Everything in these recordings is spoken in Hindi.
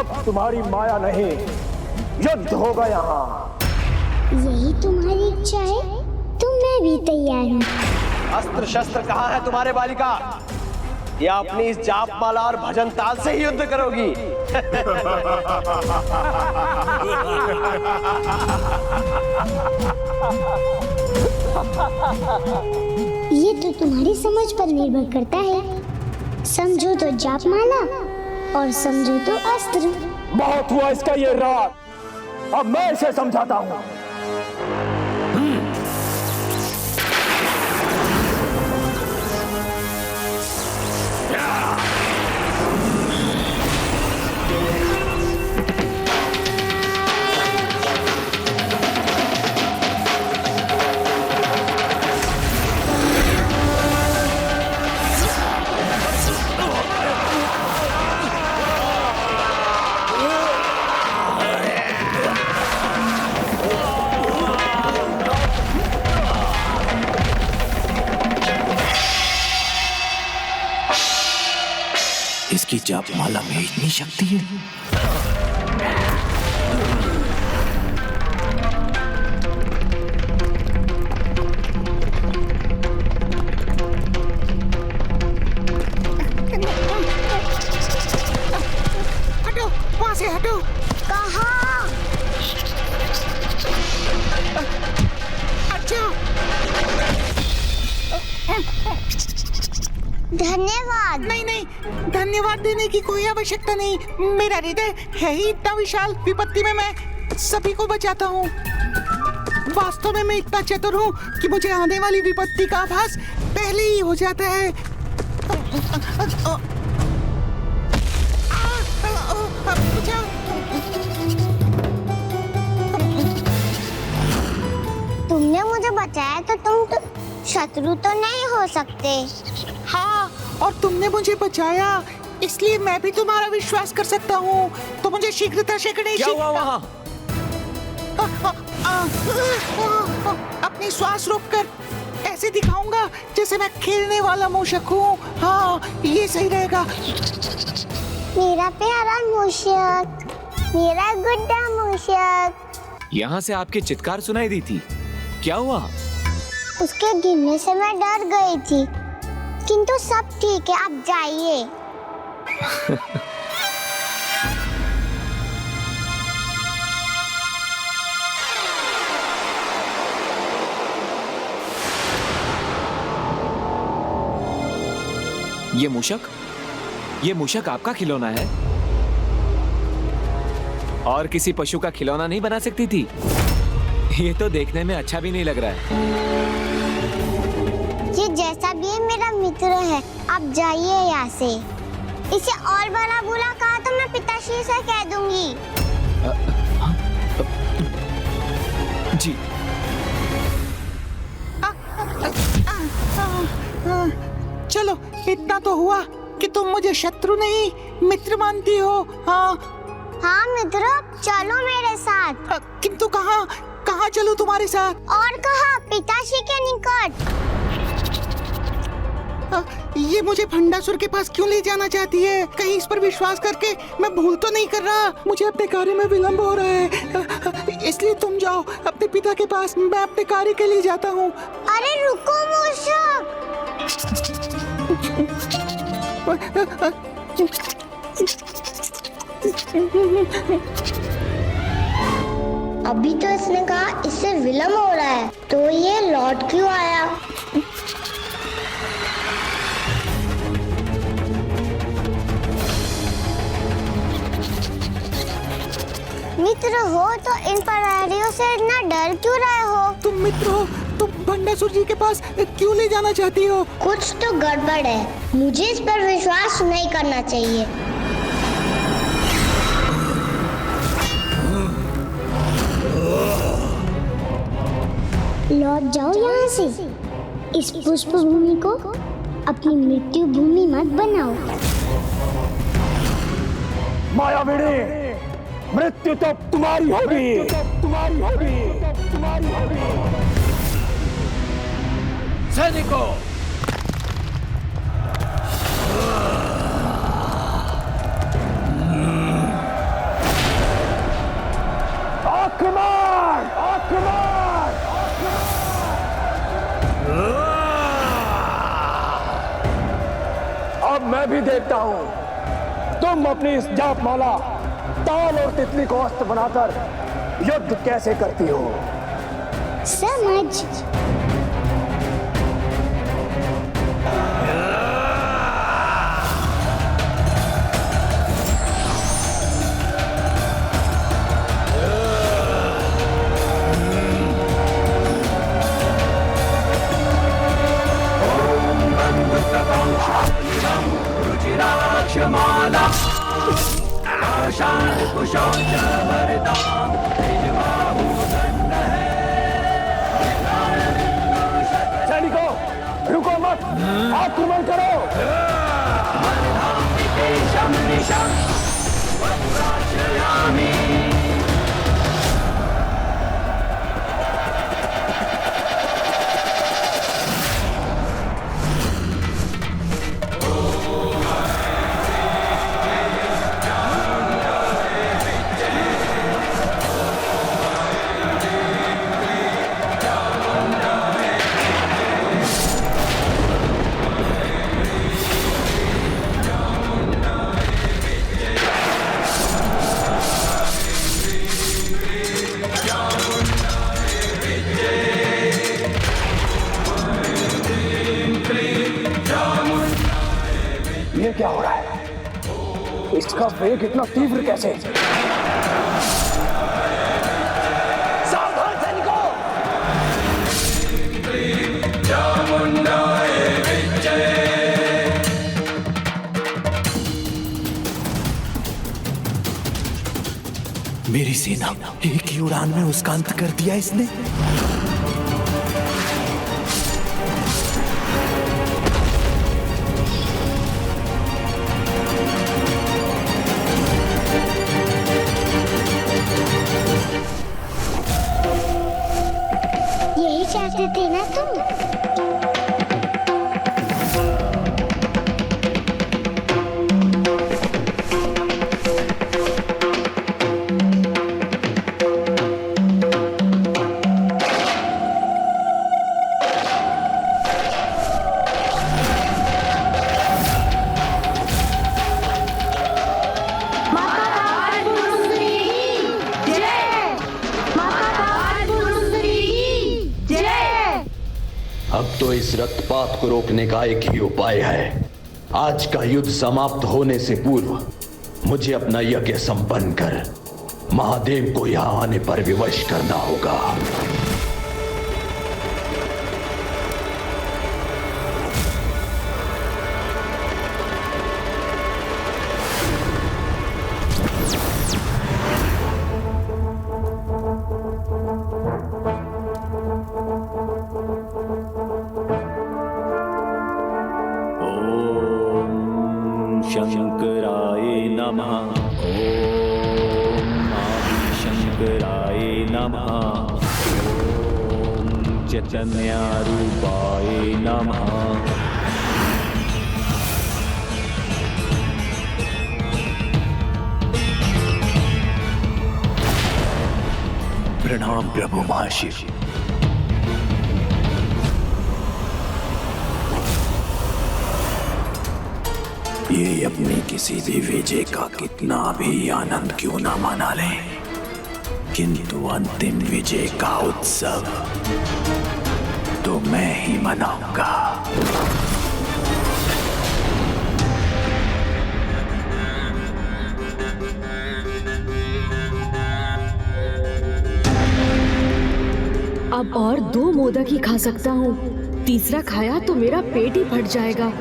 अब तुम्हारी माया नहीं, युद्ध होगा यहाँ। यही तुम्हारी इच्छा है तो मैं भी तैयार हूँ। अस्त्र शस्त्र कहाँ है तुम्हारे बालिका? या अपनी इस जाप माला और भजन ताल से ही युद्ध करोगी? ये तो तुम्हारी समझ पर निर्भर करता है। समझो तो जाप माला और समझो तो अस्त्र। बहुत हुआ इसका ये राग, अब मैं इसे समझाता हूँ। इसकी जाप माला में इतनी शक्ति है। हटो, वहां से हटो। कहाँ? अच्छा, धन्यवाद। नहीं नहीं, धन्यवाद देने की कोई आवश्यकता नहीं। मेरा हृदय है ही इतना विशाल, विपत्ति में मैं सभी को बचाता हूँ। वास्तव में मैं इतना चतुर हूँ कि मुझे आने वाली विपत्ति का आभास पहले ही हो जाता है। तुमने मुझे बचाया तो तुम तो शत्रु तो नहीं हो सकते। हाँ, और तुमने मुझे बचाया, इसलिए मैं भी तुम्हारा विश्वास कर सकता हूँ। तो मुझे शीघ्रता से गणेश क्या हुआ वहाँ? अपनी श्वास रोककर ऐसे दिखाऊंगा जैसे मैं खेलने वाला मूषक हूँ। हाँ, ये सही रहेगा। मेरा प्यारा मूषक, मेरा गुड्डा मूषक। यहाँ से आपकी चित्कार सुनाई दी थी, क्या हुआ? उसके गिरने से मैं डर गई थी, किंतु सब ठीक है, आप जाइए। ये मूषक आपका खिलौना है और किसी पशु का खिलौना नहीं बना सकती थी। ये तो देखने में अच्छा भी नहीं लग रहा है। ये जैसा भी है मेरा मित्र है, आप जाइए यहाँ से। इसे और बड़ा बुरा कहा तो मैं पिताश्री से कह दूंगी। जी। चलो, इतना तो हुआ कि तुम मुझे शत्रु नहीं मित्र मानती हो। हाँ हाँ मित्र, चलो मेरे साथ। किंतु कहाँ कहाँ चलूं तुम्हारे साथ? और कहाँ? पिताश्री के निकट। ये मुझे भंडासुर के पास क्यों ले जाना चाहती है? कहीं इस पर विश्वास करके मैं भूल तो नहीं कर रहा? मुझे अपने कार्य में विलंब हो रहा है, इसलिए तुम जाओ अपने पिता के पास, मैं अपने कार्य के लिए जाता हूँ। अरे रुको मूषक। अभी तो इसने कहा इससे विलंब हो रहा है, तो ये लौट क्यों आया? मित्र हो तो इन प्रहरियों से इतना डर क्यों रहे हो? तुम मित्र हो, तुम भंडासुर जी के पास क्यों ले जाना चाहती हो? कुछ तो गड़बड़ है, मुझे इस पर विश्वास नहीं करना चाहिए। लौट जाओ यहाँ से। इस पुष्प भूमि को अपनी मृत्यु भूमि मत बनाओ। मायाविनी, मृत्यु तो तुम्हारी होगी, तुम्हारी होगी, तुम्हारी होगी। सैनिकों, भी देखता हूँ तुम अपनी इस जाप माला ताल और तितली को अस्त्र बनाकर युद्ध कैसे करती हो। समझ। सैनिकों, रुको मत, आक्रमण करो। ये क्या हो रहा है? इसका वेग इतना तीव्र कैसे? सावधान सैनिकों! मेरी सेना एक ही उड़ान में उसका अंत कर दिया इसने। यही चाहते थे ना तुम? अब तो इस रक्तपात को रोकने का एक ही उपाय है। आज का युद्ध समाप्त होने से पूर्व मुझे अपना यज्ञ संपन्न कर महादेव को यहां आने पर विवश करना होगा। शंकराय नमः। ओम आदिशंकराय नमः। ओम चैतन्यरूपाय नमः। प्रणाम प्रभु महाशिव। ये अपनी किसी भी विजय का कितना भी आनंद क्यों ना मना ले, किंतु अंतिम विजय का उत्सव तो मैं ही मनाऊंगा। अब और 2 मोदक ही खा सकता हूँ, तीसरा खाया तो मेरा पेट ही फट जाएगा।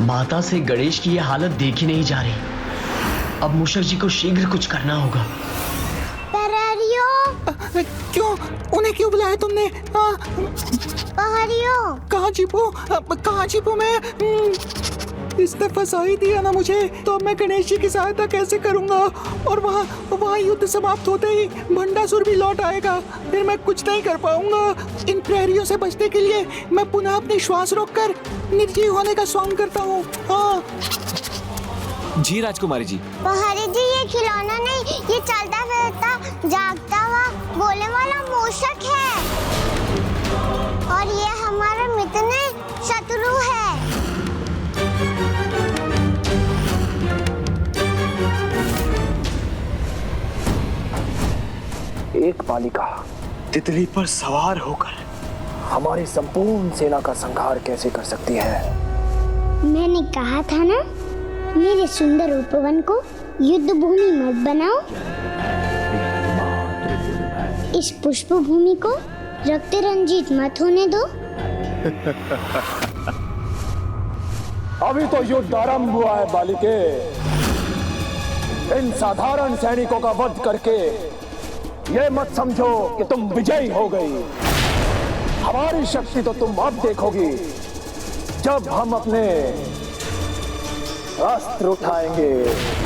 माता से गणेश की ये हालत देखी नहीं जा रही। अब मूषक जी को शीघ्र कुछ करना होगा। पहाड़ियों! क्यों? उन्हें क्यों बुलाया तुमने? पहाड़ियों! कहाँ छिपू मैं? इसने फंसा ही दिया ना मुझे, तो अब मैं गणेश जी की सहायता कैसे करूंगा? और वहाँ युद्ध समाप्त होते ही भंडासुर भी लौट आएगा, फिर मैं कुछ नहीं कर पाऊंगा। इन प्रहरियों से बचने के लिए मैं पुनः अपनी श्वास रोककर निर्जीव होने का स्वांग करता हूँ। हाँ। जी राजकुमारी जी। पहाड़ी जी, ये खिलौना नहीं, ये चलता फिरता जागता हुआ बोलने वाला मूषक है और ये हमारा मित्र नहीं, शत्रु है। एक बालिका तितली पर सवार होकर हमारी संपूर्ण सेना का संहार कैसे कर सकती है? मैंने कहा था ना, मेरे सुंदर उपवन को युद्ध भूमि मत बनाओ। इस पुष्प भूमि को रक्त रंजित मत होने दो। अभी तो युद्ध आरंभ हुआ है बालिके। इन साधारण सैनिकों का वध करके ये मत समझो कि तुम विजयी हो गई। हमारी शक्ति तो तुम अब देखोगी जब हम अपने अस्त्र उठाएंगे,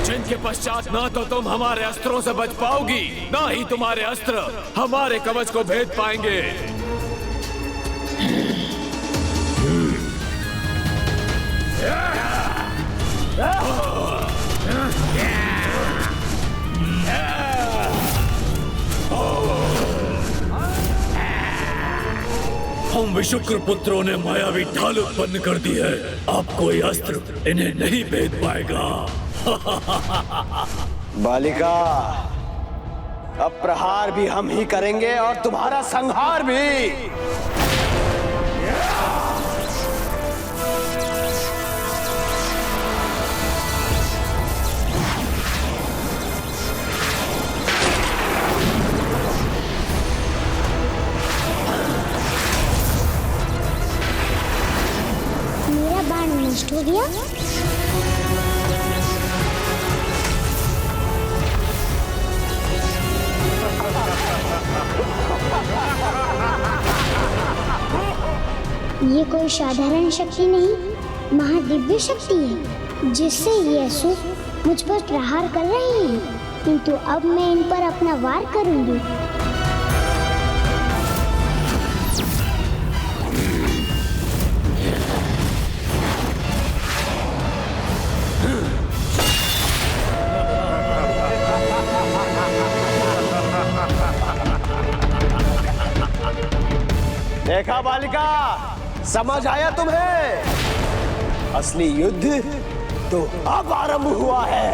जिनके पश्चात ना तो तुम हमारे अस्त्रों से बच पाओगी, ना ही तुम्हारे अस्त्र हमारे कवच को भेद पाएंगे। हम विशुक्र पुत्रों ने मायावी ढाल उत्पन्न कर दी है। अब कोई अस्त्र इन्हें नहीं भेद पाएगा। बालिका, अब प्रहार भी हम ही करेंगे और तुम्हारा संहार भी। मेरा बाण नष्ट हो गया। ये कोई साधारण शक्ति नहीं, महादिव्य शक्ति है, जिससे ये असुर मुझ पर प्रहार कर रहे हैं, किंतु अब मैं इन पर अपना वार करूंगी। देखा बालिका, समझ आया तुम्हें? असली युद्ध तो अब आरंभ हुआ है।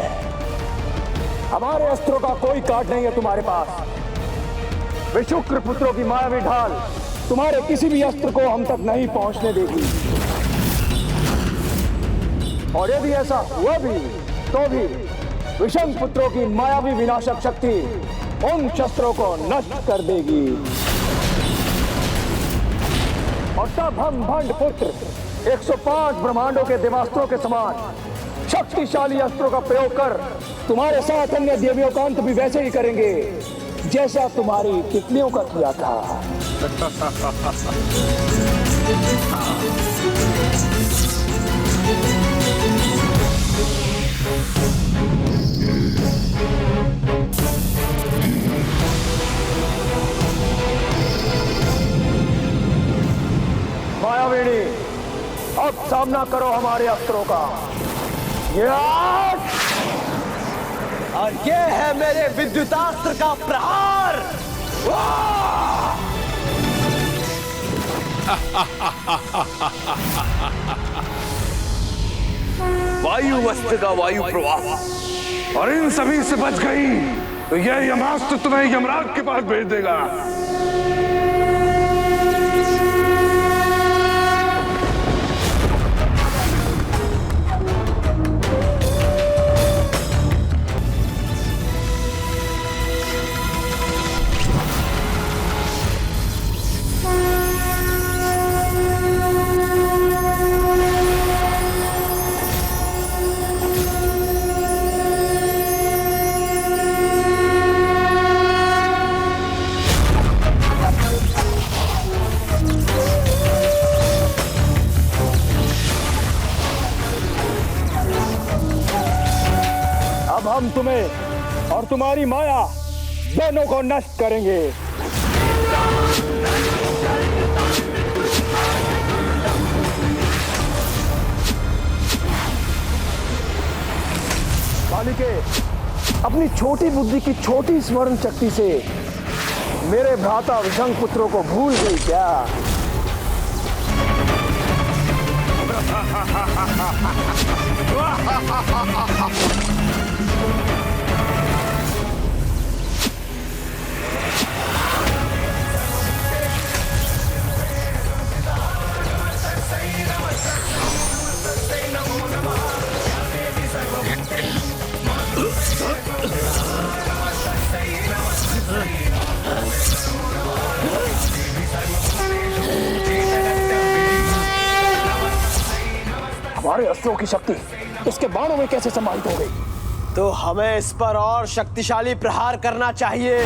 हमारे अस्त्रों का कोई काट नहीं है तुम्हारे पास। विशुक्र पुत्रों की मायावी ढाल तुम्हारे किसी भी अस्त्र को हम तक नहीं पहुंचने देगी। और यदि ऐसा हुआ भी तो भी विषम पुत्रों की मायावी विनाशक शक्ति उन शस्त्रों को नष्ट कर देगी। और तब हम भंड पुत्र 105 ब्रह्मांडों के देवास्त्रों के समान शक्तिशाली अस्त्रों का प्रयोग कर तुम्हारे साथ अन्य देवियों का अंत भी वैसे ही करेंगे जैसा तुम्हारी तितलियों का किया था। मायावीणी, अब सामना करो हमारे अस्त्रों का। और ये है मेरे विद्युतास्त्र का प्रहार। वायु वस्त्र का वायु प्रवाह, और इन सभी से बच गई तो यह यमास्त्र तुम्हें यमराज के पास भेज देगा। हम तुम्हें और तुम्हारी माया दोनों को नष्ट करेंगे। बालिके, अपनी छोटी बुद्धि की छोटी स्मरण शक्ति से मेरे भ्राता विशंग पुत्रों को भूल गई क्या? हमारे अस्त्रों की शक्ति उसके बाणों में कैसे समाहित हो गई? तो हमें इस पर और शक्तिशाली प्रहार करना चाहिए।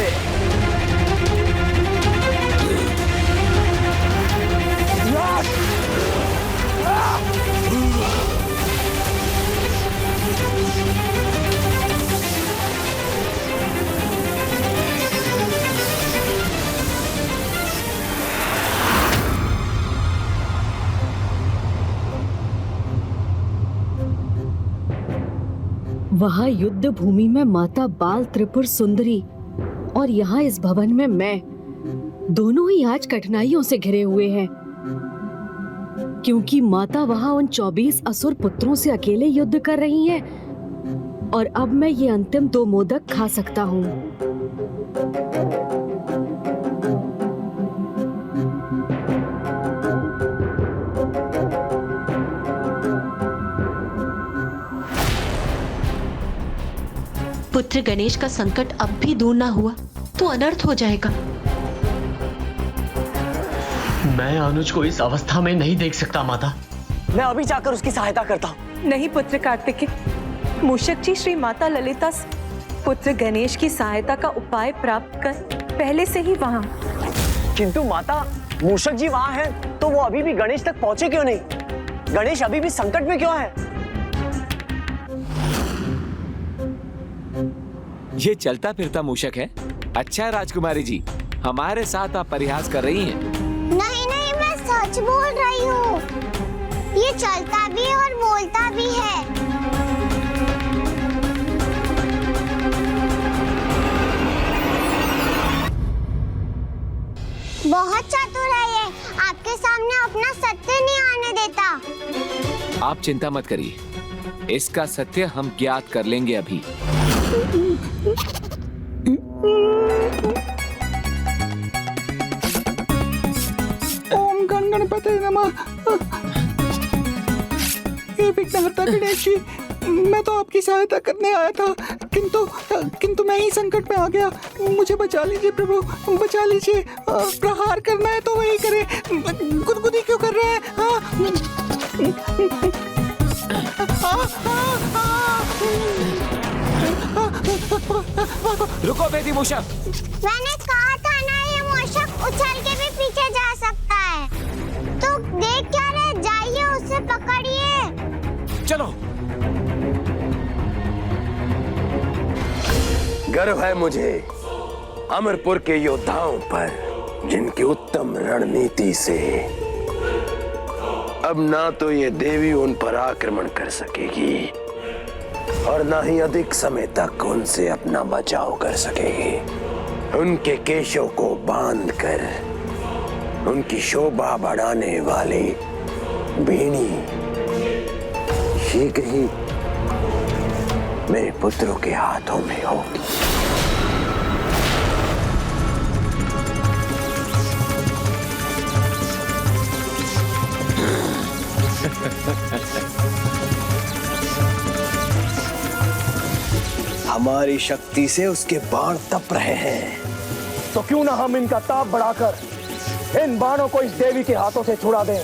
वहाँ युद्ध भूमि में माता बाल त्रिपुर सुंदरी और यहाँ इस भवन में मैं, दोनों ही आज कठिनाइयों से घिरे हुए हैं, क्योंकि माता वहाँ उन 24 असुर पुत्रों से अकेले युद्ध कर रही हैं और अब मैं ये अंतिम 2 मोदक खा सकता हूँ। पुत्र गणेश का संकट अब भी दूर ना हुआ तो अनर्थ हो जाएगा। मैं अनुज को इस अवस्था में नहीं देख सकता माता। मैं अभी जाकर उसकी सहायता करता हूँ। नहीं पुत्र कार्तिकेय, मूषक जी श्री माता ललिता से पुत्र गणेश की सहायता का उपाय प्राप्त कर पहले से ही वहाँ। किंतु माता, मूषक जी वहाँ हैं, तो वो अभी भी गणेश तक पहुँचे क्यों नहीं? गणेश अभी भी संकट में क्यों है? ये चलता फिरता मूषक है। अच्छा राजकुमारी जी, हमारे साथ आप परिहास कर रही हैं। नहीं नहीं, मैं सच बोल रही हूँ। ये चलता भी और बोलता भी है। बहुत चतुर है ये, आपके सामने अपना सत्य नहीं आने देता। आप चिंता मत करिए, इसका सत्य हम ज्ञात कर लेंगे अभी। ओम गण गणपते नमः। हे विघ्नहर्ता गणेश जी, मैं तो आपकी सहायता करने आया था, किंतु मैं ही संकट में आ गया। मुझे बचा लीजिए प्रभु, बचा लीजिए। प्रहार करना है तो वही करे, गुदगुदी क्यों कर रहे हैं? रुको बेटी मूषक। मैंने कहा था ना, ये मूषक उछल के भी पीछे जा सकता है। तो देख क्या रहे, जाइए उसे पकड़िए। चलो। गर्व है मुझे अमरपुर के योद्धाओं पर, जिनकी उत्तम रणनीति से अब ना तो ये देवी उन पर आक्रमण कर सकेगी और ना ही अधिक समय तक उनसे अपना बचाव कर सकेगी। उनके केशों को बांधकर उनकी शोभा बढ़ाने वाली बीणी शीघ्र ही मेरे पुत्रों के हाथों में होगी। हमारी शक्ति से उसके बाण तप रहे हैं, तो क्यों ना हम इनका ताप बढ़ाकर इन बाणों को इस देवी के हाथों से छुड़ा दें।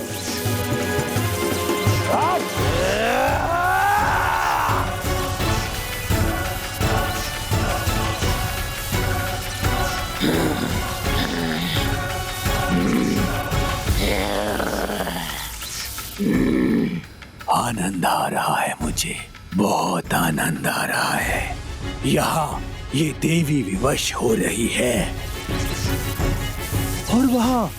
आनंद आ रहा है मुझे, बहुत आनंद आ रहा है। यहाँ ये देवी विवश हो रही है और वहाँ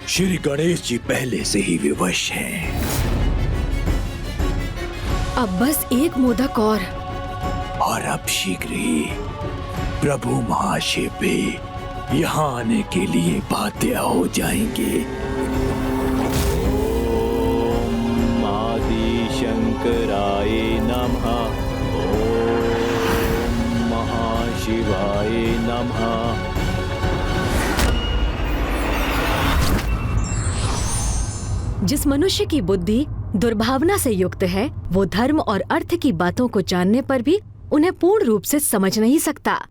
श्री गणेश जी पहले से ही विवश हैं। अब बस एक मोदक और, और अब शीघ्र ही प्रभु महाशिव भी यहाँ आने के लिए बाध्य हो जाएंगे। ओम आदि शंकराय नमः। ओम महाशिवाय नमः। जिस मनुष्य की बुद्धि दुर्भावना से युक्त है, वो धर्म और अर्थ की बातों को जानने पर भी उन्हें पूर्ण रूप से समझ नहीं सकता।